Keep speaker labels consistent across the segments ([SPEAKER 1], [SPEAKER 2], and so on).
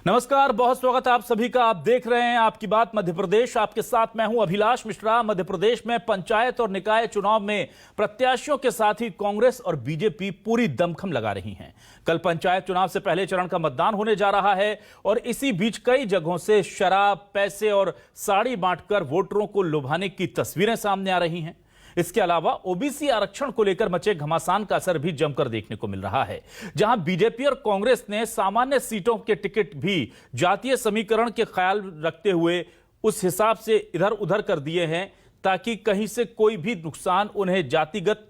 [SPEAKER 1] नमस्कार, बहुत स्वागत है आप सभी का। आप देख रहे हैं आपकी बात मध्य प्रदेश। आपके साथ मैं हूं अभिलाष मिश्रा। मध्य प्रदेश में पंचायत और निकाय चुनाव में प्रत्याशियों के साथ ही कांग्रेस और बीजेपी पूरी दमखम लगा रही हैं। कल पंचायत चुनाव से पहले चरण का मतदान होने जा रहा है और इसी बीच कई जगहों से शराब, पैसे और साड़ी बांटकर वोटरों को लुभाने की तस्वीरें सामने आ रही हैं। इसके अलावा ओबीसी आरक्षण को लेकर मचे घमासान का असर भी जमकर देखने को मिल रहा है, जहां बीजेपी और कांग्रेस ने सामान्य सीटों के टिकट भी जातीय समीकरण के ख्याल रखते हुए उस हिसाब से इधर उधर कर दिए हैं ताकि कहीं से कोई भी नुकसान उन्हें जातिगत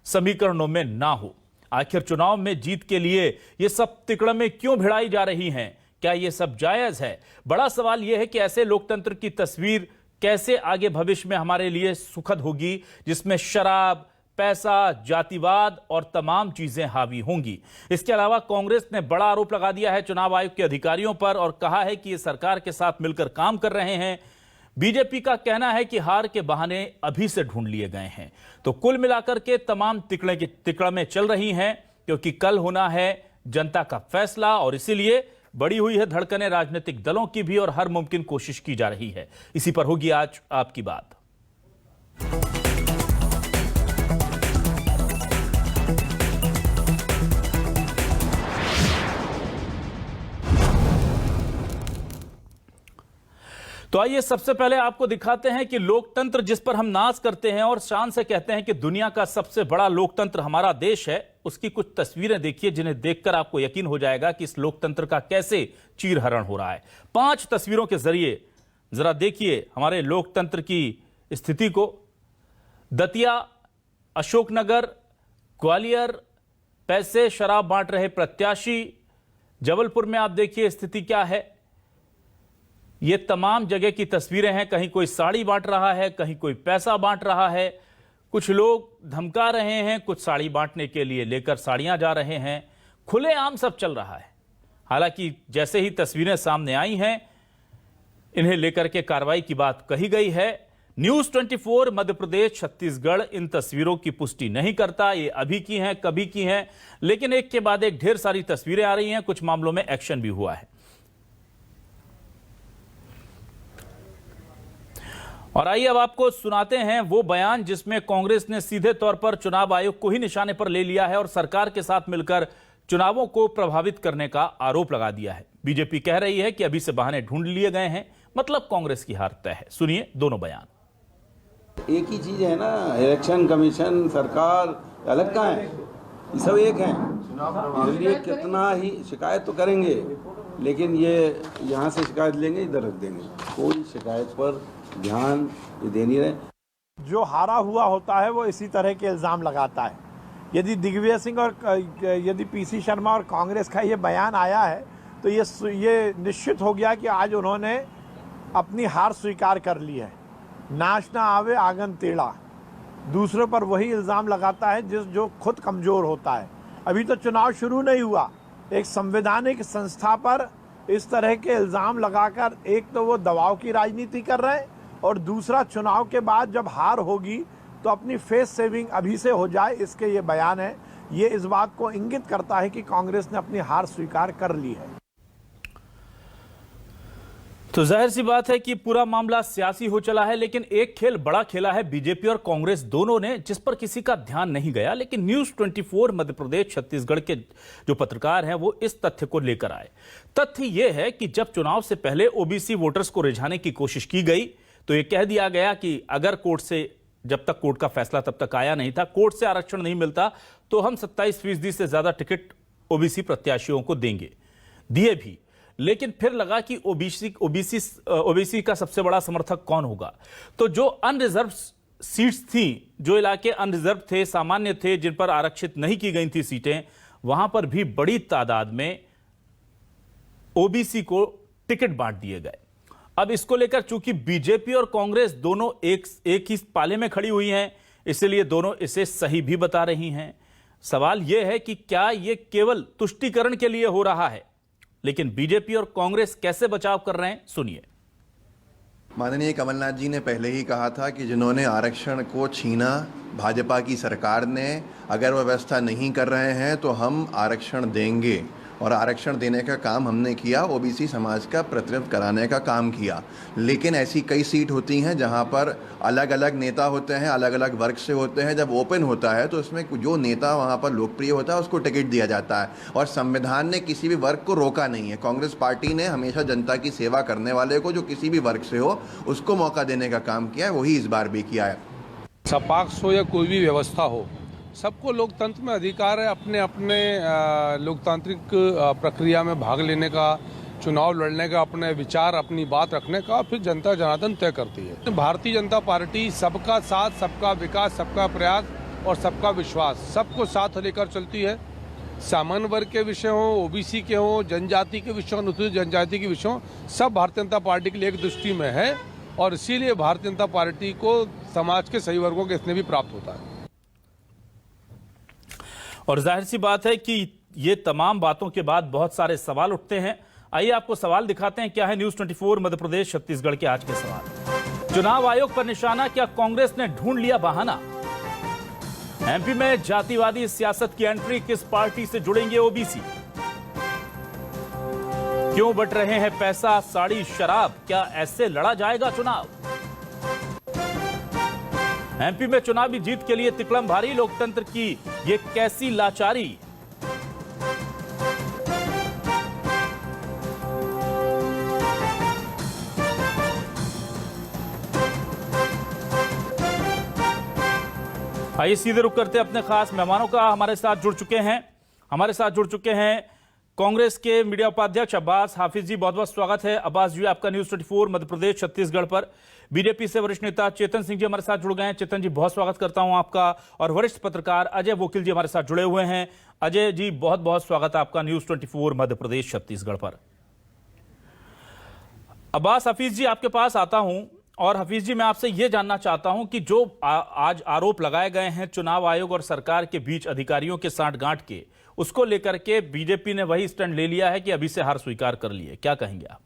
[SPEAKER 1] समीकरणों में ना हो। आखिर चुनाव में जीत के लिए ये सब तिकड़में क्यों भिड़ाई जा रही हैं? क्या ये सब जायज है? बड़ा सवाल यह है कि ऐसे लोकतंत्र की तस्वीर कैसे आगे भविष्य में हमारे लिए सुखद होगी, जिसमें शराब, पैसा, जातिवाद और तमाम चीजें हावी होंगी। इसके अलावा कांग्रेस ने बड़ा आरोप लगा दिया है चुनाव आयोग के अधिकारियों पर और कहा है कि ये सरकार के साथ मिलकर काम कर रहे हैं। बीजेपी का कहना है कि हार के बहाने अभी से ढूंढ लिए गए हैं। तो कुल मिलाकर के तमाम तिकड़में चल रही हैं, क्योंकि कल होना है जनता का फैसला और इसीलिए बड़ी हुई है धड़कनें राजनीतिक दलों की भी और हर मुमकिन कोशिश की जा रही है। इसी पर होगी आज आपकी बात। तो आइए सबसे पहले आपको दिखाते हैं कि लोकतंत्र जिस पर हम नाज करते हैं और शान से कहते हैं कि दुनिया का सबसे बड़ा लोकतंत्र हमारा देश है, उसकी कुछ तस्वीरें देखिए जिन्हें देखकर आपको यकीन हो जाएगा कि इस लोकतंत्र का कैसे चीरहरण हो रहा है। 5 तस्वीरों के जरिए जरा देखिए हमारे लोकतंत्र की स्थिति को। दतिया, अशोकनगर, ग्वालियर, पैसे शराब बांट रहे प्रत्याशी। जबलपुर में आप देखिए स्थिति क्या है। ये तमाम जगह की तस्वीरें हैं। कहीं कोई साड़ी बांट रहा है, कहीं कोई पैसा बांट रहा है, कुछ लोग धमका रहे हैं, कुछ साड़ी बांटने के लिए लेकर साड़ियां जा रहे हैं। खुलेआम सब चल रहा है। हालांकि जैसे ही तस्वीरें सामने आई हैं, इन्हें लेकर के कार्रवाई की बात कही गई है। न्यूज 24 मध्य प्रदेश, छत्तीसगढ़ इन तस्वीरों की पुष्टि नहीं करता। ये अभी की हैं, कभी की हैं, लेकिन एक के बाद एक ढेर सारी तस्वीरें आ रही हैं। कुछ मामलों में एक्शन भी हुआ है। और आइए अब आपको सुनाते हैं वो बयान जिसमें कांग्रेस ने सीधे तौर पर चुनाव आयोग को ही निशाने पर ले लिया है और सरकार के साथ मिलकर चुनावों को प्रभावित करने का आरोप लगा दिया है। बीजेपी कह रही है कि अभी से बहाने ढूंढ लिए गए हैं, मतलब कांग्रेस की हार तय है। सुनिए दोनों बयान।
[SPEAKER 2] एक ही चीज है ना, इलेक्शन कमीशन, सरकार अलग कहाँ है? ये सब एक है। इसलिए कितना ही शिकायत तो करेंगे, लेकिन ये यहाँ से शिकायत लेंगे, इधर रख देंगे। कोई शिकायत पर ध्यान ये दे नहीं रहे।
[SPEAKER 3] जो हारा हुआ होता है वो इसी तरह के इल्ज़ाम लगाता है। यदि दिग्विजय सिंह और यदि पीसी शर्मा और कांग्रेस का ये बयान आया है तो ये निश्चित हो गया कि आज उन्होंने अपनी हार स्वीकार कर ली है। नाच ना आवे आंगन टेढ़ा, दूसरों पर वही इल्ज़ाम लगाता है जो खुद कमज़ोर होता है। अभी तो चुनाव शुरू नहीं हुआ, एक संवैधानिक संस्था पर इस तरह के इल्ज़ाम लगाकर एक तो वो दबाव की राजनीति कर रहे हैं और दूसरा चुनाव के बाद जब हार होगी तो अपनी फेस सेविंग अभी से हो जाए, इसके ये बयान है। ये इस बात को इंगित करता है कि कांग्रेस ने अपनी हार स्वीकार कर ली है।
[SPEAKER 1] तो जाहिर सी बात है कि पूरा मामला सियासी हो चला है, लेकिन एक खेल बड़ा खेला है बीजेपी और कांग्रेस दोनों ने, जिस पर किसी का ध्यान नहीं गया। लेकिन न्यूज 24 मध्य प्रदेश, छत्तीसगढ़ के जो पत्रकार हैं वो इस तथ्य को लेकर आए। तथ्य यह है कि जब चुनाव से पहले ओबीसी वोटर्स को रिझाने की कोशिश की गई तो यह कह दिया गया कि अगर कोर्ट से, जब तक कोर्ट का फैसला तब तक आया नहीं था, कोर्ट से आरक्षण नहीं मिलता तो हम 27% से ज्यादा टिकट ओबीसी प्रत्याशियों को देंगे। दिए भी, लेकिन फिर लगा कि ओबीसी का सबसे बड़ा समर्थक कौन होगा। तो जो अनरिजर्व सीट्स थी, जो इलाके अनरिजर्व थे, सामान्य थे, जिन पर आरक्षित नहीं की गई थी सीटें, वहां पर भी बड़ी तादाद में ओबीसी को टिकट बांट दिए गए। अब इसको लेकर चूंकि बीजेपी और कांग्रेस दोनों एक ही पाले में खड़ी हुई हैं, इसलिए दोनों इसे सही भी बता रही हैं। सवाल यह है कि क्या यह केवल तुष्टीकरण के लिए हो रहा है? लेकिन बीजेपी और कांग्रेस कैसे बचाव कर रहे हैं, सुनिए।
[SPEAKER 4] माननीय कमलनाथ जी ने पहले ही कहा था कि जिन्होंने आरक्षण को छीना, भाजपा की सरकार ने, अगर वो व्यवस्था नहीं कर रहे हैं तो हम आरक्षण देंगे। और आरक्षण देने का काम हमने किया, ओबीसी समाज का प्रतिनिधित्व कराने का काम किया। लेकिन ऐसी कई सीट होती हैं जहां पर अलग अलग नेता होते हैं, अलग अलग वर्ग से होते हैं। जब ओपन होता है तो उसमें जो नेता वहां पर लोकप्रिय होता है उसको टिकट दिया जाता है, और संविधान ने किसी भी वर्ग को रोका नहीं है। कांग्रेस पार्टी ने हमेशा जनता की सेवा करने वाले को, जो किसी भी वर्ग से हो, उसको मौका देने का काम किया है, वही इस बार भी किया है।
[SPEAKER 5] सपाक्स हो या कोई भी व्यवस्था हो, सबको लोकतंत्र में अधिकार है अपने अपने लोकतांत्रिक प्रक्रिया में भाग लेने का, चुनाव लड़ने का, अपने विचार, अपनी बात रखने का, फिर जनता जनार्दन तय करती है। भारतीय जनता पार्टी सबका साथ, सबका विकास, सबका प्रयास और सबका विश्वास, सबको साथ लेकर चलती है। सामान्य वर्ग के विषय हो, ओबीसी के हो, जनजाति के विषय हो, अनुसूचित जनजाति के विषय हो, सब भारतीय जनता पार्टी के लिए एक दृष्टि में है, और इसीलिए भारतीय जनता पार्टी को समाज के सही वर्गों के स्नेह भी प्राप्त होता है।
[SPEAKER 1] और जाहिर सी बात है कि ये तमाम बातों के बाद बहुत सारे सवाल उठते हैं। आइए आपको सवाल दिखाते हैं क्या है न्यूज 24 मध्य प्रदेश छत्तीसगढ़ के आज के सवाल। चुनाव आयोग पर निशाना, क्या कांग्रेस ने ढूंढ लिया बहाना? एमपी में जातिवादी सियासत की एंट्री, किस पार्टी से जुड़ेंगे ओबीसी? क्यों बंट रहे हैं पैसा, साड़ी, शराब, क्या ऐसे लड़ा जाएगा चुनाव? एमपी में चुनावी जीत के लिए तिकड़म भारी, लोकतंत्र की ये कैसी लाचारी? आइए सीधे रुक करते अपने खास मेहमानों का। हमारे साथ जुड़ चुके हैं कांग्रेस के मीडिया उपाध्यक्ष अब्बास हाफिज जी। बहुत बहुत स्वागत है अब्बास जी आपका न्यूज 24 मध्य प्रदेश छत्तीसगढ़ पर। बीजेपी से वरिष्ठ नेता चेतन सिंह जी हमारे साथ जुड़ गए हैं। चेतन जी बहुत स्वागत करता हूं आपका। और वरिष्ठ पत्रकार अजय वकील जी हमारे साथ जुड़े हुए हैं। अजय जी बहुत बहुत स्वागत है आपका न्यूज 24 मध्य प्रदेश छत्तीसगढ़ पर। अब्बास हाफिज जी आपके पास आता हूं, और हफीज जी मैं आपसे यह जानना चाहता हूं कि जो आज आरोप लगाए गए हैं चुनाव आयोग और सरकार के बीच अधिकारियों के सांठगांठ के, उसको लेकर के बीजेपी ने वही स्टैंड ले लिया है कि अभी से हार स्वीकार कर लिए, क्या कहेंगे आप?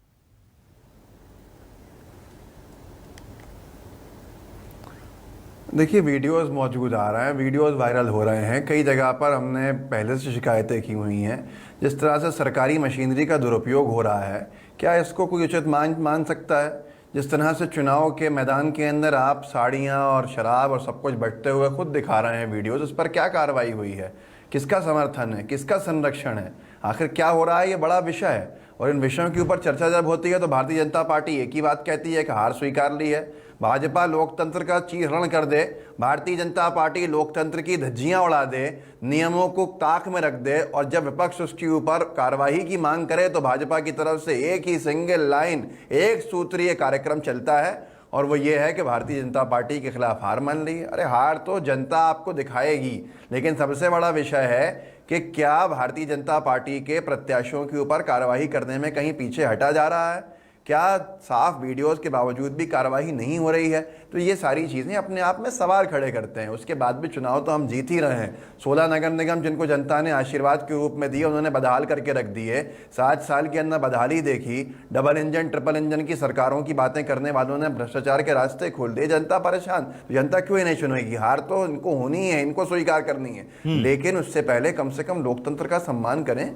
[SPEAKER 4] देखिए, वीडियोस मौजूद आ रहे हैं, वीडियोस वायरल हो रहे हैं। कई जगह पर हमने पहले से शिकायतें की हुई हैं। जिस तरह से सरकारी मशीनरी का दुरुपयोग हो रहा है, क्या इसको कोई उचित मान सकता है? जिस तरह से चुनाव के मैदान के अंदर आप साड़ियां और शराब और सब कुछ बंटते हुए खुद दिखा रहे हैं वीडियोस, उस पर क्या कार्रवाई हुई है? किसका समर्थन है, किसका संरक्षण है, आखिर क्या हो रहा है? ये बड़ा विषय है, और इन विषयों के ऊपर चर्चा जब होती है तो भारतीय जनता पार्टी एक ही बात कहती है कि हार स्वीकार ली है। भाजपा लोकतंत्र का चीरहरण कर दे, भारतीय जनता पार्टी लोकतंत्र की धज्जियां उड़ा दे, नियमों को ताक में रख दे, और जब विपक्ष उसके ऊपर कार्रवाई की मांग करे तो भाजपा की तरफ से एक ही सिंगल लाइन, एक सूत्रीय कार्यक्रम चलता है, और वो ये है कि भारतीय जनता पार्टी के खिलाफ हार मान ली। अरे हार तो जनता आपको दिखाएगी, लेकिन सबसे बड़ा विषय है कि क्या भारतीय जनता पार्टी के प्रत्याशियों के ऊपर कार्रवाई करने में कहीं पीछे हटा जा रहा है? क्या साफ वीडियोस के बावजूद भी कार्रवाई नहीं हो रही है? तो ये सारी चीज़ें अपने आप में सवाल खड़े करते हैं। उसके बाद भी चुनाव तो हम जीत ही रहे हैं। 16 नगर निगम जिनको जनता ने आशीर्वाद के रूप में दिए, उन्होंने बदहाल करके रख दिए। 7 साल के अंदर बदहाली देखी, डबल इंजन ट्रिपल इंजन की सरकारों की बातें करने वालों ने भ्रष्टाचार के रास्ते खोल दिए। जनता परेशान, तो जनता क्यों नहीं सुनेगी? हार तो इनको होनी है, इनको स्वीकार करनी है, लेकिन उससे पहले कम से कम लोकतंत्र का सम्मान करें।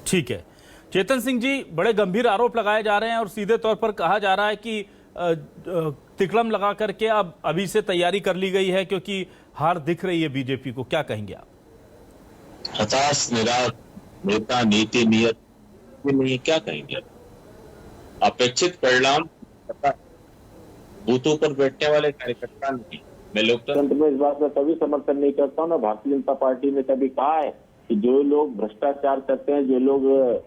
[SPEAKER 1] ठीक है चेतन सिंह जी, बड़े गंभीर आरोप लगाए जा रहे हैं और सीधे तौर पर कहा जा रहा है कि तिकड़म लगा करके अब अभी से तैयारी कर ली गई है क्योंकि हार दिख रही है बीजेपी को, क्या कहेंगे आप?
[SPEAKER 6] हताश, निराश नेता, नीति नियत नहीं, क्या कहेंगे? अपेक्षित परिणाम बूथों पर बैठने वाले कार्यकर्ता नहीं। मैं लोकतंत्र में इस बात का कभी समर्थन नहीं करता हूँ। भारतीय जनता पार्टी ने कभी कहा है कि जो लोग भ्रष्टाचार करते हैं, जो लोग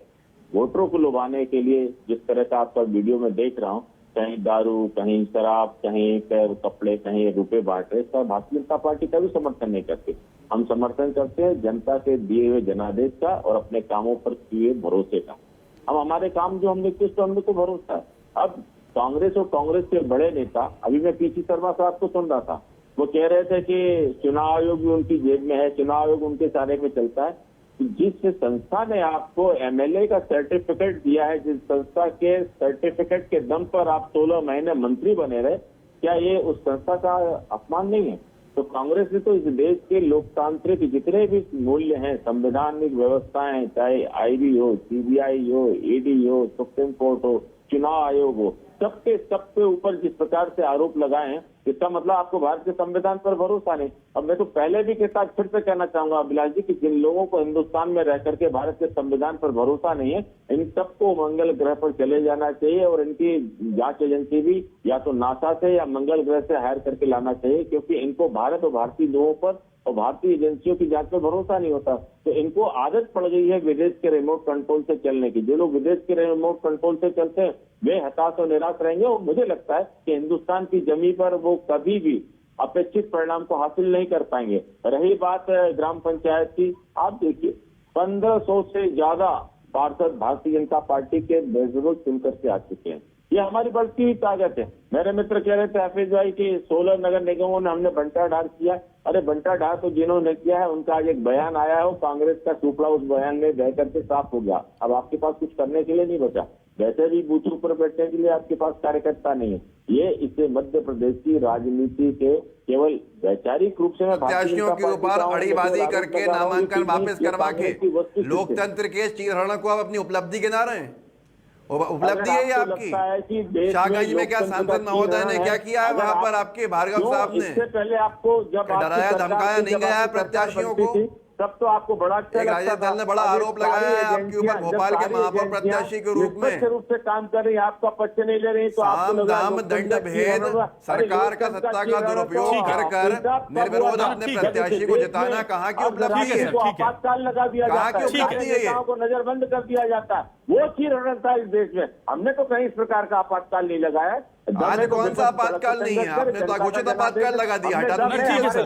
[SPEAKER 6] वोटरों को लुभाने के लिए, जिस तरह का आपका वीडियो में देख रहा हूँ, कहीं दारू, कहीं शराब, कहीं कपड़े, कहीं रुपए बांट रहे, इसका भारतीय जनता पार्टी का भी समर्थन नहीं करती। हम समर्थन करते हैं जनता के दिए हुए जनादेश का और अपने कामों पर किए भरोसे का। हम हमारे काम जो हमने किए तो हमने को भरोसा है। अब कांग्रेस और कांग्रेस के बड़े नेता, अभी मैं पीसी शर्मा साहब को सुन रहा था, वो कह रहे थे कि चुनाव आयोग भी उनकी जेब में है, चुनाव आयोग उनके सारे में चलता है। जिस संस्था ने आपको एमएलए का सर्टिफिकेट दिया है, जिस संस्था के सर्टिफिकेट के दम पर आप 16 महीने मंत्री बने रहे, क्या ये उस संस्था का अपमान नहीं है? तो कांग्रेस ने तो इस देश के लोकतांत्रिक जितने भी मूल्य हैं, संवैधानिक व्यवस्थाएं हैं, चाहे आईबी हो, सीबीआई हो, ईडी हो, सुप्रीम कोर्ट हो, चुनाव आयोग हो, सबके ऊपर जिस प्रकार से आरोप लगाए हैं, इसका मतलब आपको भारतीय संविधान पर भरोसा नहीं। अब मैं तो पहले भी कहता, फिर से कहना चाहूंगा अभिलाष जी कि जिन लोगों को हिंदुस्तान में रह करके भारत के संविधान पर भरोसा नहीं है, इन सबको मंगल ग्रह पर चले जाना चाहिए और इनकी जांच एजेंसी भी या तो नासा से या मंगल ग्रह से हायर करके लाना चाहिए, क्योंकि इनको भारत और भारतीय लोगों पर और भारतीय एजेंसियों की जांच में भरोसा नहीं होता। तो इनको आदत पड़ गई है विदेश के रिमोट कंट्रोल से चलने की। जो लोग विदेश के रिमोट कंट्रोल से चलते हैं वे हताश और निराश रहेंगे, और मुझे लगता है कि हिंदुस्तान की जमीन पर वो कभी भी अपेक्षित परिणाम को हासिल नहीं कर पाएंगे। रही बात ग्राम पंचायत की, आप देखिए 1500 से ज्यादा पार्षद भारतीय जनता पार्टी के बेजरूर चुनकर के आ चुके हैं। ये हमारी बढ़ती हुई ताकत है। मेरे मित्र कह रहे थे हाफिज भाई कि 16 नगर निगमों ने हमने बंटाढार किया। अरे बंटाढार तो जिन्होंने किया है उनका आज एक बयान आया है, कांग्रेस का टुकड़ा उस बयान में बह करके साफ हो गया। अब आपके पास कुछ करने के लिए नहीं बचा, वैसे भी बूथों पर बैठने के लिए आपके पास कार्यकर्ता नहीं है। ये इसे मध्य प्रदेश की राजनीति के केवल वैचारिक रूप से
[SPEAKER 4] प्रत्याशियों के ऊपर अड़ीबाजी करके नामांकन वापस करवा के लोकतंत्र के चीरहरण को आप अपनी उपलब्धि गिना रहे हैं। उपलब्धि है ये आपकी। शाहगंज में क्या सांसद महोदय ने क्या किया है वहां पर आपके भार्गव साहब ने?
[SPEAKER 6] इससे पहले आपको जब
[SPEAKER 4] डराया धमकाया नहीं गया है प्रत्याशियों को?
[SPEAKER 6] तब तो आपको बड़ा अच्छा लगता था।
[SPEAKER 4] राजद दल ने बड़ा आरोप लगाया है आपके ऊपर भोपाल के महापौर प्रत्याशी के रूप में।
[SPEAKER 6] रूप से काम कर रही है, आपका पक्ष नहीं ले रही तो आपको
[SPEAKER 4] दाम दंड भेद सरकार का सत्ता का दुरुपयोग कर निर्विरोध अपने प्रत्याशी को जिताना कहाँ की उपलब्धि है?
[SPEAKER 6] आपातकाल लगा दिया जाता है, को नजरबंद कर दिया जाता है। वो चीरहरण था इस देश में। हमने तो कहीं इस प्रकार का आपातकाल नहीं लगाया।
[SPEAKER 4] आज कौन सा आपातकाल नहीं है? आपने तो घोषित आपातकाल लगा दिया।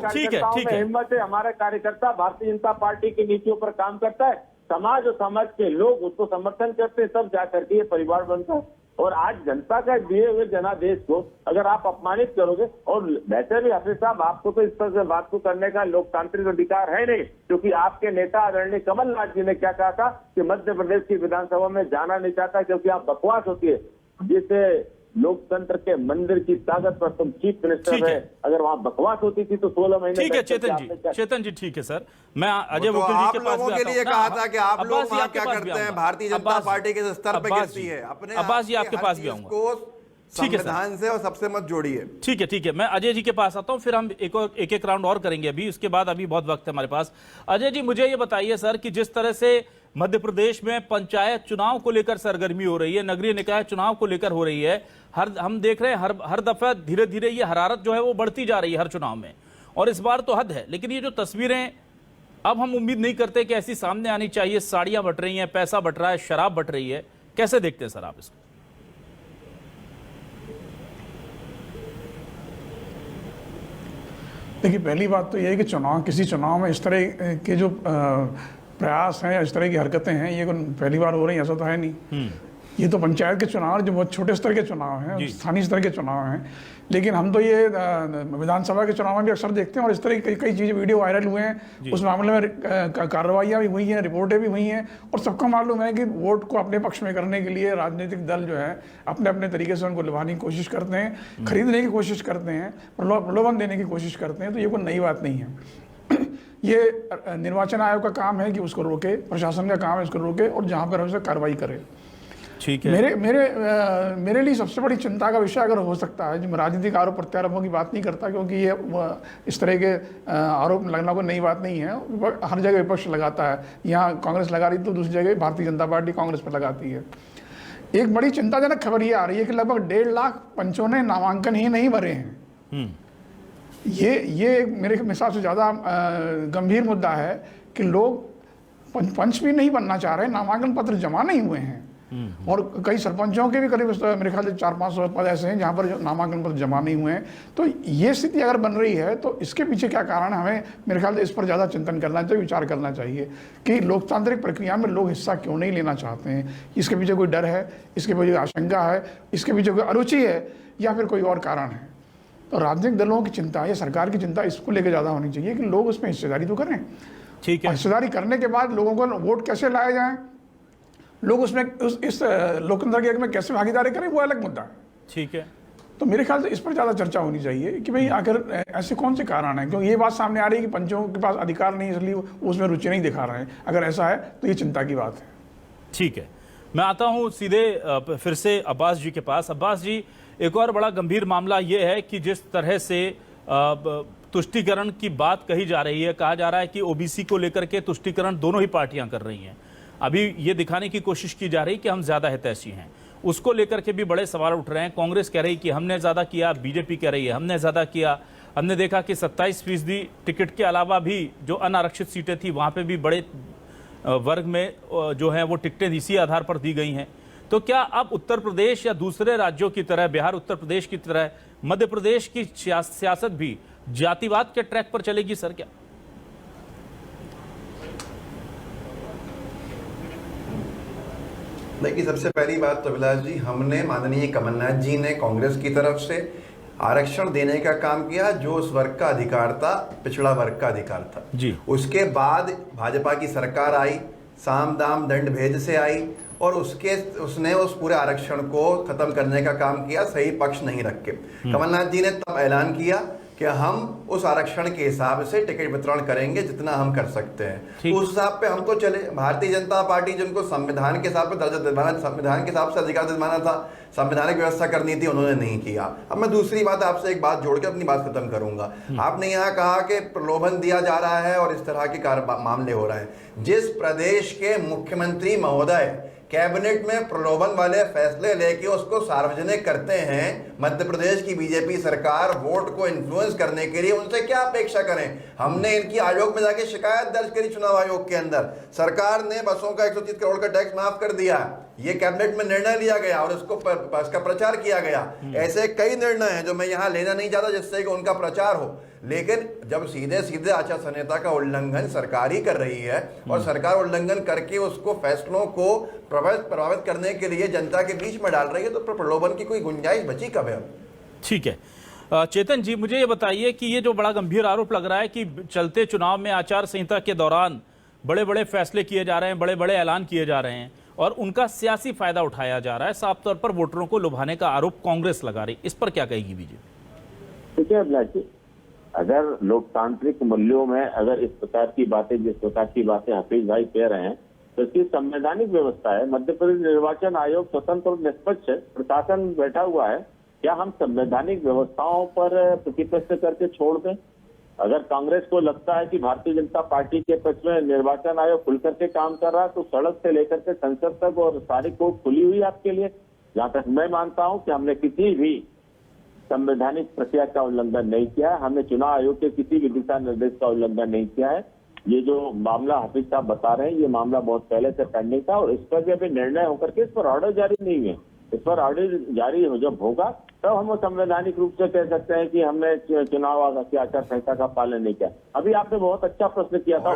[SPEAKER 1] ठीक है।
[SPEAKER 6] हिम्मत है, हमारे कार्यकर्ता भारतीय जनता पार्टी की नीतियों पर काम करता है, समाज और समाज के लोग उसको समर्थन करते हैं, तब जाकर के ये परिवार बनता है। और आज जनता का दिए हुए जनादेश को अगर आप अपमानित करोगे, और वैसे भी हाफिज साहब आपको तो इस तरह से बात को करने का लोकतांत्रिक अधिकार है नहीं, क्योंकि आपके नेता आदरणीय कमलनाथ जी ने क्या कहा था कि मध्य प्रदेश की विधानसभा में जाना नहीं चाहता क्योंकि आप बकवास होती है। जिसे लोकतंत्र के मंदिर की ताकत पर तुम चीफ मिनिस्टर है, अगर वहां बकवास होती थी तो 16 महीने।
[SPEAKER 1] ठीक है चेतन जी ठीक है सर। मैं अजय वकील जी के पास
[SPEAKER 4] लोगों के लिए कहा था कि आप लोग वहां क्या करते हैं, भारतीय जनता पार्टी के स्तर पर गिरती है। अपने
[SPEAKER 1] अब्बास जी आपके पास भी आऊंगा।
[SPEAKER 4] संविधान से और सबसे मत जोड़िए।
[SPEAKER 1] ठीक है मैं अजय जी के पास आता हूं, फिर हम एक राउंड और करेंगे अभी, उसके बाद अभी बहुत वक्त है हमारे पास। अजय जी मुझे ये बताइए सर कि जिस तरह से मध्य प्रदेश में पंचायत चुनाव को लेकर सरगर्मी हो रही है, नगरीय निकाय चुनाव को लेकर हो रही है, हम देख रहे हैं हर दफा धीरे धीरे ये हरारत जो है वो बढ़ती जा रही है हर चुनाव में, और इस बार तो हद है। लेकिन ये जो तस्वीरें अब हम उम्मीद नहीं करते कि ऐसी सामने आनी चाहिए, साड़ियां बट रही हैं, पैसा बट रहा है, शराब बट रही है, कैसे देखते हैं सर आप इसको?
[SPEAKER 7] देखिए पहली बात तो यह है कि किसी चुनाव में इस तरह के जो प्रयास हैं, इस तरह की हरकतें हैं, ये पहली बार हो रही है ऐसा तो है नहीं। ये तो पंचायत के चुनाव जो बहुत छोटे स्तर के चुनाव हैं, स्थानीय स्तर के चुनाव हैं, लेकिन हम तो ये विधानसभा के चुनाव में भी अक्सर देखते हैं और इस तरह की कई चीज़ें वीडियो वायरल हुए हैं। उस मामले में कार्रवाइयाँ भी हुई हैं, रिपोर्टें भी हुई हैं, और सबको मालूम है कि वोट को अपने पक्ष में करने के लिए राजनीतिक दल जो है अपने अपने तरीके से उनको लुभाने की कोशिश करते हैं, खरीदने की कोशिश करते हैं, प्रलोभन देने की कोशिश करते हैं। तो ये कोई नई बात नहीं है। ये निर्वाचन आयोग का काम है कि उसको रोके, प्रशासन का काम है उसको रोके और जहाँ पर उसे कार्रवाई करे।
[SPEAKER 1] ठीक है।
[SPEAKER 7] मेरे लिए सबसे बड़ी चिंता का विषय अगर हो सकता है, जो राजनीतिक आरोप प्रत्यारोपों की बात नहीं करता, क्योंकि ये इस तरह के आरोप लगना कोई नई बात नहीं है। हर जगह विपक्ष लगाता है, यहाँ कांग्रेस लगा रही तो दूसरी जगह भारतीय जनता पार्टी कांग्रेस पर लगाती है। एक बड़ी चिंताजनक खबर ये आ रही है कि लगभग 1.5 लाख पंचों ने नामांकन ही नहीं भरे हैं। ये मेरे हिसाब से ज़्यादा गंभीर मुद्दा है कि लोग पंच भी नहीं बनना चाह रहे, नामांकन पत्र जमा नहीं हुए हैं। और कई सरपंचों के भी करीब मेरे ख्याल से 400-500 पद ऐसे हैं जहाँ पर नामांकन पत्र जमा नहीं हुए हैं। तो ये स्थिति अगर बन रही है तो इसके पीछे क्या कारण है, हमें मेरे ख्याल से इस पर ज़्यादा चिंतन करना चाहिए, विचार करना चाहिए कि लोकतांत्रिक प्रक्रिया में लोग हिस्सा क्यों नहीं लेना चाहते हैं। इसके पीछे कोई डर है, इसके पीछे आशंका है, इसके पीछे कोई अरुचि है, या फिर कोई और कारण है। तो राजनीतिक दलों की चिंता या सरकार की चिंता इसको लेकर ज़्यादा होनी चाहिए कि लोग उसमें हिस्सेदारी तो करें।
[SPEAKER 1] ठीक है।
[SPEAKER 7] हिस्सेदारी करने के बाद लोगों को वोट कैसे लाए जाएं, लोग उसमें इस लोकतंत्र के में कैसे भागीदारी करें, वो अलग मुद्दा है।
[SPEAKER 1] ठीक है।
[SPEAKER 7] तो मेरे ख्याल से इस पर ज़्यादा चर्चा होनी चाहिए कि भाई आखिर ऐसे कौन से कारण हैं, क्योंकि ये बात सामने आ रही है कि पंचों के पास अधिकार नहीं है, इसलिए वो उसमें रुचि नहीं दिखा रहे हैं। अगर ऐसा है तो ये चिंता की बात है।
[SPEAKER 1] ठीक है, मैं आता हूं सीधे फिर से अब्बास जी के पास। अब्बास जी, एक और बड़ा गंभीर मामला ये है कि जिस तरह से तुष्टीकरण की बात कही जा रही है, कहा जा रहा है कि ओबीसी को लेकर के तुष्टीकरण दोनों ही पार्टियां कर रही हैं। अभी ये दिखाने की कोशिश की जा रही कि हम ज्यादा हितैषी हैं, उसको लेकर के भी बड़े सवाल उठ रहे हैं। कांग्रेस कह रही कि हमने ज्यादा किया, बीजेपी कह रही है हमने ज्यादा किया। हमने देखा कि 27% टिकट के अलावा भी जो अनारक्षित सीटें थी वहां पे भी बड़े वर्ग में जो है वो टिकटें इसी आधार पर दी गई हैं। तो क्या अब उत्तर प्रदेश या दूसरे राज्यों की तरह, बिहार उत्तर प्रदेश की तरह, मध्य प्रदेश की सियासत भी जातिवाद के ट्रैक पर चलेगी सर? क्या
[SPEAKER 4] देखिए, सबसे पहली बात तो अभिलाष जी, हमने माननीय कमलनाथ जी ने कांग्रेस की तरफ से आरक्षण देने का काम किया जो उस वर्ग का अधिकार था, पिछड़ा वर्ग का अधिकार था
[SPEAKER 1] जी।
[SPEAKER 4] उसके बाद भाजपा की सरकार आई, साम दाम दंड भेद से आई और उसने उस पूरे आरक्षण को खत्म करने का काम किया, सही पक्ष नहीं रख के। कमलनाथ जी ने तब ऐलान किया कि हम उस आरक्षण के हिसाब से टिकट वितरण करेंगे जितना हम कर सकते हैं, तो उस हिसाब पे हम तो चले। भारतीय जनता पार्टी जिनको संविधान के हिसाब से दर्जा दिलवाना, संविधान के हिसाब से अधिकार दिलवाना था, संवैधानिक व्यवस्था करनी थी, उन्होंने नहीं किया। अब मैं दूसरी बात आपसे एक बात जोड़ के अपनी बात खत्म करूंगा। आपने यहाँ कहा कि प्रलोभन दिया जा रहा है और इस तरह के मामले हो रहे हैं। जिस प्रदेश के मुख्यमंत्री महोदय कैबिनेट में प्रलोभन वाले फैसले लेके उसको सार्वजनिक करते हैं, मध्य प्रदेश की बीजेपी सरकार वोट को इन्फ्लुएंस करने के लिए उनसे क्या अपेक्षा करें? हमने इनकी आयोग में जाके शिकायत दर्ज करी चुनाव आयोग के अंदर। सरकार ने बसों का 130 करोड़ का टैक्स माफ कर दिया, ये कैबिनेट में निर्णय लिया गया और इसका प्रचार किया गया। ऐसे कई निर्णय हैं जो मैं यहाँ लेना नहीं चाहता जिससे कि उनका प्रचार हो, लेकिन जब सीधे सीधे आचार संहिता का उल्लंघन सरकार ही कर रही है और सरकार उल्लंघन करके उसको फैसलों को प्रभावित करने के लिए जनता के बीच में डाल रही है, तो प्रलोभन की कोई गुंजाइश बची कब है?
[SPEAKER 1] ठीक है, चेतन जी, मुझे ये बताइए कि ये जो बड़ा गंभीर आरोप लग रहा है कि चलते चुनाव में आचार संहिता के दौरान बड़े बड़े फैसले किए जा रहे हैं, बड़े बड़े ऐलान किए जा रहे हैं और उनका सियासी फायदा उठाया जा रहा है, साफ तौर पर वोटरों को लुभाने का आरोप कांग्रेस लगा रही, इस पर क्या कहेगी बीजेपी?
[SPEAKER 6] ठीक है अभिलाष जी, अगर लोकतांत्रिक मूल्यों में अगर इस प्रकार की बातें, जिस प्रकार की बातें हफीज भाई कह रहे हैं, तो इसकी संवैधानिक व्यवस्था है। मध्य प्रदेश निर्वाचन आयोग स्वतंत्र और निष्पक्ष है, प्रशासन बैठा हुआ है। क्या हम संवैधानिक व्यवस्थाओं पर प्रतिपक्ष करके छोड़ दें? अगर कांग्रेस को लगता है कि भारतीय जनता पार्टी के पक्ष में निर्वाचन आयोग खुल करके काम कर रहा है, तो सड़क से लेकर के संसद तक और सारी कोर्ट खुली हुई आपके लिए। जहां तक मैं मानता हूं कि हमने किसी भी संवैधानिक प्रक्रिया का उल्लंघन नहीं किया है, हमने चुनाव आयोग के किसी भी दिशा निर्देश का उल्लंघन नहीं किया है। ये जो मामला हफीज साहब बता रहे हैं, ये मामला बहुत पहले से पेंडिंग था और इस पर भी अभी निर्णय होकर के इस पर ऑर्डर जारी नहीं है। इस पर ऑर्डर जारी जब होगा तब हम संवैधानिक रूप से कह सकते हैं कि हमने चुनाव की आचार संहिता का पालन नहीं किया। अभी आपने बहुत अच्छा प्रश्न किया था,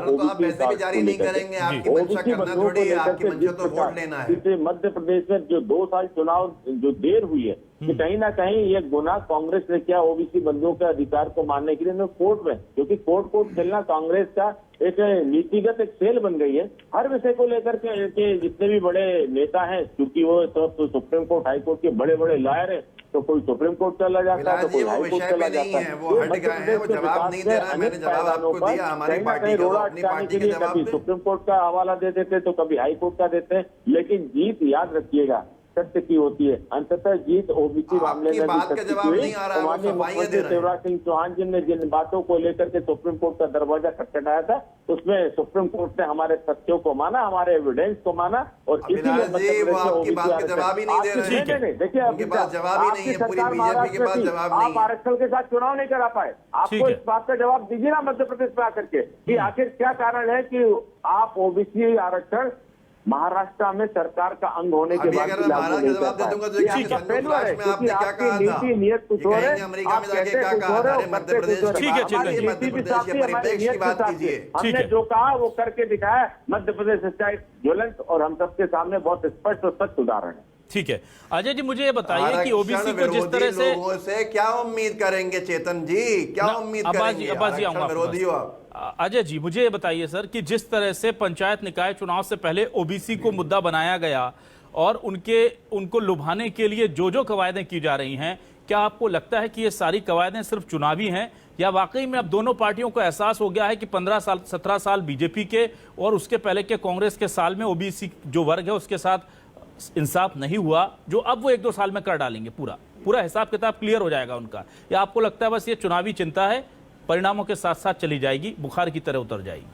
[SPEAKER 6] मध्य प्रदेश में जो 2 साल चुनाव जो देर हुई है, कि कहीं ना कहीं ये गुनाह कांग्रेस ने किया ओबीसी बंधुओं के अधिकार को मानने के लिए कोर्ट में, क्योंकि कोर्ट खेलना कांग्रेस का एक नीतिगत एक खेल बन गई है। हर विषय को लेकर के जितने भी बड़े नेता हैं, क्योंकि वो तो सुप्रीम कोर्ट हाई कोर्ट के बड़े बड़े लॉयर है, तो कोई सुप्रीम कोर्ट चला जाता है, तो कोई हाई कोर्ट चला जाता है।
[SPEAKER 4] वो हट गए हैं, वो जवाब नहीं दे रहा है। मैंने जवाब आपको दिया, हमारी पार्टी को अपनी पार्टी के जवाब
[SPEAKER 6] कभी सुप्रीम कोर्ट का हवाला दे देते तो कभी हाई कोर्ट का देते हैं, लेकिन जीत याद रखिएगा सत्य की होती है। अंततः जीत ओबीसी मामले में भी सत्य की हुई। माननीय मुख्यमंत्री शिवराज सिंह चौहान जी ने जिन बातों को लेकर के सुप्रीम कोर्ट का दरवाजा खटखटाया था, उसमें सुप्रीम कोर्ट ने हमारे तथ्यों को माना, हमारे एविडेंस को माना और
[SPEAKER 4] आपकी बात का जवाब ही नहीं दे रहे हैं।
[SPEAKER 6] देखिए,
[SPEAKER 4] उनके पास जवाब ही नहीं है, पूरी बीजेपी के पास जवाब नहीं है।
[SPEAKER 6] आप आरक्षण के साथ चुनाव नहीं करा पाए, आपको इस बात का जवाब दीजिए ना मध्य प्रदेश में आकर के कि आखिर क्या कारण है कि आप ओबीसी आरक्षण महाराष्ट्र में सरकार का अंग होने के बाद नीति नियत कुछ और है, हमने जो कहा वो करके दिखाया। मध्य प्रदेश सच्चाई ज्वलंत और हम सबके सामने बहुत स्पष्ट और सच उदाहरण है।
[SPEAKER 1] ठीक है, अजय जी, मुझे ये बताइए कि ओबीसी को जिस तरह से
[SPEAKER 4] लोगों से क्या उम्मीद करेंगे? चेतन जी, क्या उम्मीद करेंगे?
[SPEAKER 1] अजय जी, मुझे ये बताइए सर कि जिस तरह से पंचायत निकाय चुनाव से पहले ओबीसी को मुद्दा बनाया गया और उनको लुभाने के लिए जो कवायदें की जा रही हैं, क्या आपको लगता है कि ये सारी कवायदें सिर्फ चुनावी हैं, या वाकई में अब दोनों पार्टियों को एहसास हो गया है कि 15 साल 17 साल बीजेपी के और उसके पहले के कांग्रेस के साल में ओबीसी जो वर्ग है उसके साथ इंसाफ नहीं हुआ, जो अब वो 1-2 साल में कर डालेंगे, पूरा हिसाब किताब क्लियर हो जाएगा उनका? या आपको लगता है बस ये चुनावी चिंता है, परिणामों के साथ साथ चली जाएगी, बुखार की तरह उतर जाएगी?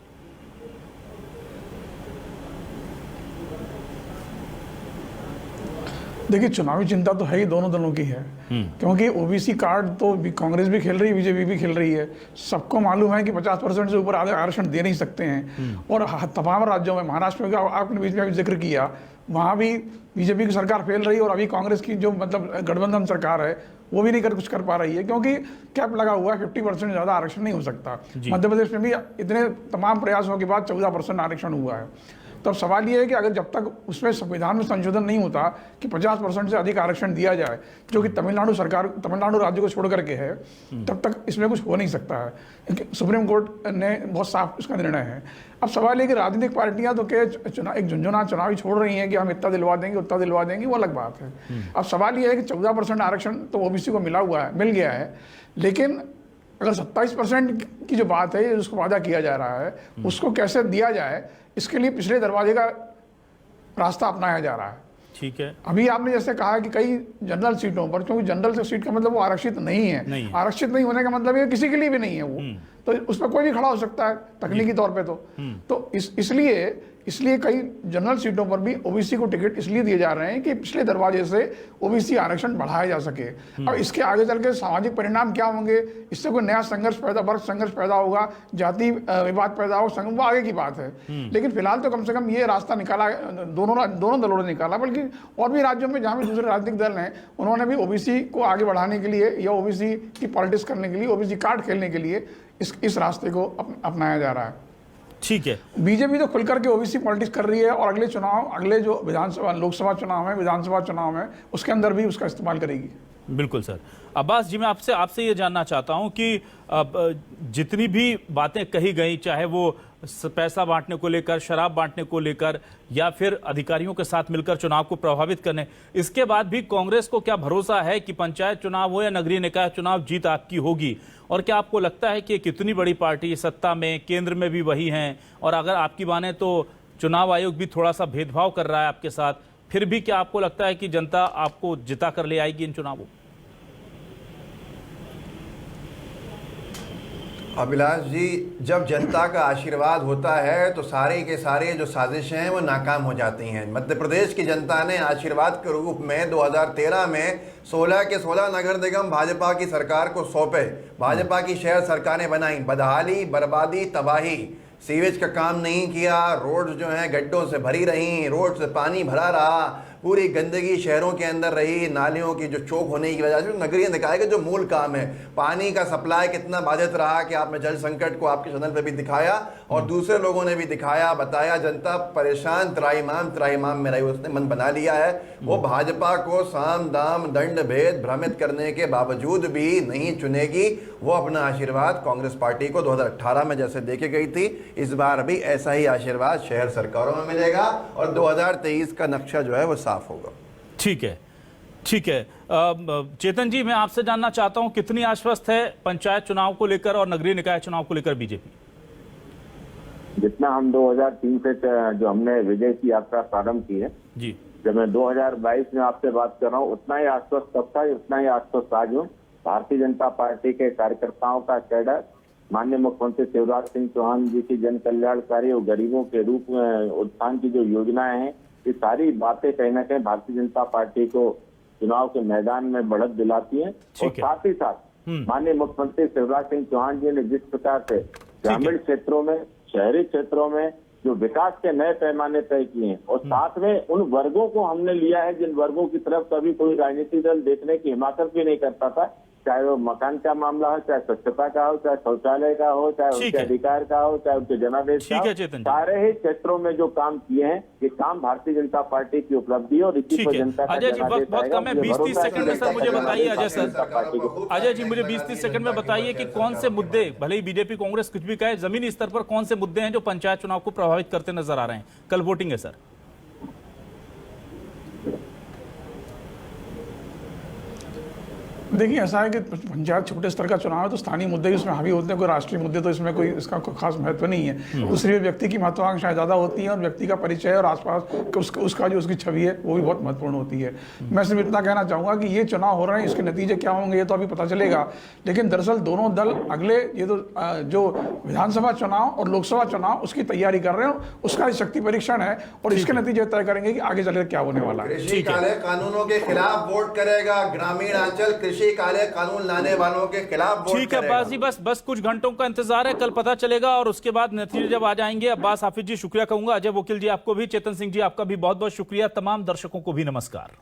[SPEAKER 7] देखिए, चुनावी चिंता तो है ही, दोनों दलों की है, क्योंकि ओबीसी कार्ड तो कांग्रेस भी खेल रही है, बीजेपी भी खेल रही है। सबको मालूम है कि 50% से ऊपर आरक्षण दे नहीं सकते हैं, और तमाम राज्यों में, महाराष्ट्र में आपने बीच में जिक्र किया, वहाँ भी बीजेपी की सरकार फेल रही है, और अभी कांग्रेस की जो मतलब गठबंधन सरकार है वो भी नहीं कुछ कर पा रही है, क्योंकि कैप लगा हुआ है, 50% ज़्यादा आरक्षण नहीं हो सकता। मध्य प्रदेश में भी इतने तमाम प्रयासों के बाद 14% आरक्षण हुआ है। तब सवाल ये है कि अगर जब तक उसमें संविधान में संशोधन नहीं होता कि 50% से अधिक आरक्षण दिया जाए, जो कि तमिलनाडु राज्य को छोड़ करके है, तब तक इसमें कुछ हो नहीं सकता है। सुप्रीम कोर्ट ने बहुत साफ इसका निर्णय है। अब सवाल है कि राजनीतिक पार्टियां तो क्या एक झुंझुना चुनावी छोड़ रही हैं कि हम इतना दिलवा देंगे उतना दिलवा देंगे, वो अलग बात है। अब सवाल ये है कि 14% आरक्षण तो ओबीसी को मिल गया है, लेकिन अगर 27% की जो बात है, जिसको वादा किया जा रहा है, उसको कैसे दिया जाए, इसके लिए पिछले दरवाजे का रास्ता अपनाया जा रहा है।
[SPEAKER 1] ठीक है।
[SPEAKER 7] अभी आपने जैसे कहा कि कई जनरल सीटों पर, क्योंकि जनरल सीट का मतलब वो आरक्षित नहीं है, आरक्षित नहीं होने का मतलब ये किसी के लिए भी नहीं है वो, तो उस पर कोई भी खड़ा हो सकता है तकनीकी तौर पे तो इसलिए कई जनरल सीटों पर भी ओबीसी को टिकट इसलिए दिए जा रहे हैं कि पिछले दरवाजे से ओबीसी आरक्षण बढ़ाया जा सके। अब इसके आगे चल के सामाजिक परिणाम क्या होंगे, इससे कोई नया वर्ग संघर्ष पैदा होगा, जाति विवाद पैदा हो, वो आगे की बात है। लेकिन फिलहाल तो कम से कम ये रास्ता निकाला, दोनों दलों ने निकाला, बल्कि और भी राज्यों में जहाँ भी दूसरे राजनीतिक दल हैं, उन्होंने भी ओबीसी को आगे बढ़ाने के लिए या ओबीसी की पॉलिटिक्स करने के लिए, ओबीसी कार्ड खेलने के लिए इस रास्ते को अपनाया जा रहा है।
[SPEAKER 1] ठीक है।
[SPEAKER 7] बीजेपी तो खुलकर के ओबीसी पॉलिटिक्स कर रही है, और अगले जो लोकसभा चुनाव है, विधानसभा चुनाव है, उसके अंदर भी उसका इस्तेमाल करेगी।
[SPEAKER 1] बिल्कुल सर। अब्बास जी, मैं आपसे ये जानना चाहता हूं कि जितनी भी बातें कही गई, चाहे वो पैसा बांटने को लेकर, शराब बांटने को लेकर, या फिर अधिकारियों के साथ मिलकर चुनाव को प्रभावित करने, इसके बाद भी कांग्रेस को क्या भरोसा है कि पंचायत चुनाव हो या नगरीय निकाय चुनाव, जीत आपकी होगी? और क्या आपको लगता है कि कितनी बड़ी पार्टी सत्ता में, केंद्र में भी वही हैं, और अगर आपकी माने तो चुनाव आयोग भी थोड़ा सा भेदभाव कर रहा है आपके साथ, फिर भी क्या आपको लगता है कि जनता आपको जिता कर ले आएगी इन चुनावों?
[SPEAKER 4] अभिलाष जी, जब जनता का आशीर्वाद होता है तो सारे के सारे जो साजिशें हैं वो नाकाम हो जाती हैं। मध्य प्रदेश की जनता ने आशीर्वाद के रूप में 2013 में 16 के 16 नगर निगम भाजपा की सरकार को सौंपे। भाजपा की शहर सरकारें बनाई, बदहाली, बर्बादी, तबाही, सीवेज का काम नहीं किया, रोड जो हैं गड्ढों से भरी रहीं, रोड से पानी भरा रहा, पूरी गंदगी शहरों के अंदर रही, नालियों की जो चौक होने की वजह से नगरीय निकाय का जो मूल काम है, पानी का सप्लाई कितना बाधित रहा कि आपने जल संकट को आपके चैनल पे भी दिखाया और दूसरे लोगों ने भी दिखाया, बताया। जनता परेशान त्राईमाम में रही, उसने मन बना लिया है। वो भाजपा को साम दाम दंड भेद भ्रमित करने के बावजूद भी नहीं चुनेगी। वो अपना आशीर्वाद कांग्रेस पार्टी को 2018 में जैसे देके गई थी, इस बार भी ऐसा ही आशीर्वाद शहर सरकारों में मिलेगा और 2023 का नक्शा जो है वो साफ होगा।
[SPEAKER 1] ठीक है, ठीक है। चेतन जी, मैं आपसे जानना चाहता हूं, कितनी आश्वस्त है पंचायत चुनाव को लेकर और नगरीय निकाय चुनाव को लेकर बीजेपी?
[SPEAKER 6] जितना हम 2003 से जो हमने विजय की यात्रा प्रारंभ की है
[SPEAKER 1] जी,
[SPEAKER 6] जब मैं 2022 में आपसे बात कर रहा हूँ, उतना ही आश्वस्त तब था, उतना ही आश्वस्त आज हूँ। भारतीय जनता पार्टी के कार्यकर्ताओं का कैडर, माननीय मुख्यमंत्री शिवराज सिंह चौहान जी की जन कल्याणकारी और गरीबों के रूप में उत्थान की जो योजनाएं हैं, ये सारी बातें कहीं ना कहीं भारतीय जनता पार्टी को चुनाव के मैदान में बढ़त दिलाती हैं। और साथ ही साथ माननीय मुख्यमंत्री शिवराज सिंह चौहान जी ने जिस प्रकार से ग्रामीण क्षेत्रों में, शहरी क्षेत्रों में जो विकास के नए पैमाने तय किए हैं, और साथ में उन वर्गों को हमने लिया है जिन वर्गों की तरफ कभी कोई राजनीतिक दल देखने की हिमाकत भी नहीं करता था, चाहे वो मकान का मामला हो, चाहे स्वच्छता का हो, चाहे शौचालय का हो, चाहे उनके अधिकार का हो, चाहे उनके जनादेश का हो, सारे ही क्षेत्रों में जो काम किए हैं, ये काम भारतीय जनता पार्टी की उपलब्धि है और इसी पर जनता का
[SPEAKER 1] अजय जी, वक्त बहुत कम है, 20-30 सेकंड में सर मुझे बताइए। अजय जी, मुझे 20-30 सेकंड में बताइए कि कौन से मुद्दे, भले ही बीजेपी कांग्रेस कुछ भी कहे, जमीनी स्तर पर कौन से मुद्दे हैं जो पंचायत चुनाव को प्रभावित करते नजर आ रहे हैं? कल वोटिंग है सर।
[SPEAKER 7] देखिए ऐसा है कि पंचायत छोटे स्तर का चुनाव है तो स्थानीय मुद्दे भी उसमें हावी होते हैं, कोई राष्ट्रीय मुद्दे तो इसमें कोई इसका कोई खास महत्व नहीं है। दूसरी व्यक्ति की महत्वाकांक्षाएं ज़्यादा होती हैं और व्यक्ति का परिचय और आसपास उसका जो उसकी छवि है वो भी बहुत महत्वपूर्ण होती है। मैं सिर्फ इतना कहना चाहूँगा कि ये चुनाव हो रहे हैं, इसके नतीजे क्या होंगे ये तो अभी पता चलेगा, लेकिन दरअसल दोनों दल अगले ये तो जो विधानसभा चुनाव और लोकसभा चुनाव उसकी तैयारी कर रहे हैं, उसका शक्ति परीक्षण है और इसके नतीजे तय करेंगे कि आगे चलकर क्या होने वाला है।
[SPEAKER 4] कृषि काले कानूनों के खिलाफ वोट करेगा ग्रामीण अंचल, कृषि काले कानून लाने वालों के खिलाफ वोट
[SPEAKER 1] ठीक है
[SPEAKER 4] करेगा।
[SPEAKER 1] अब्बास जी, बस कुछ घंटों का इंतजार है, कल पता चलेगा और उसके बाद नतीजे जब आ जाएंगे। अब्बास हाफिज जी शुक्रिया कहूंगा, अजय वकील जी आपको भी, चेतन सिंह जी आपका भी बहुत बहुत शुक्रिया, तमाम दर्शकों को भी नमस्कार।